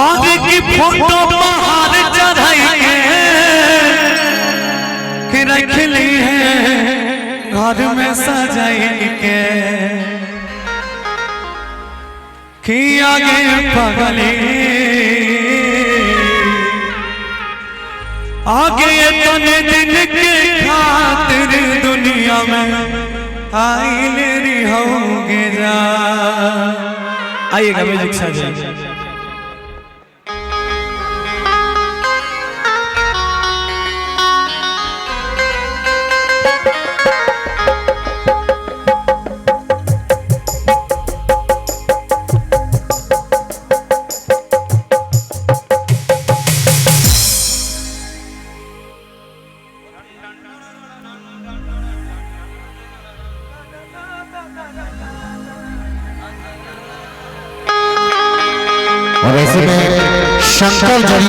और की फोटो बाहर चढ़ाई के रख ली है घर में सजाई के कि आगे पगली आगे तने दिन के खातिर दुनिया में आइल रहोगे जा। आइएगा म्यूजिक साथ। और ऐसे में शंकर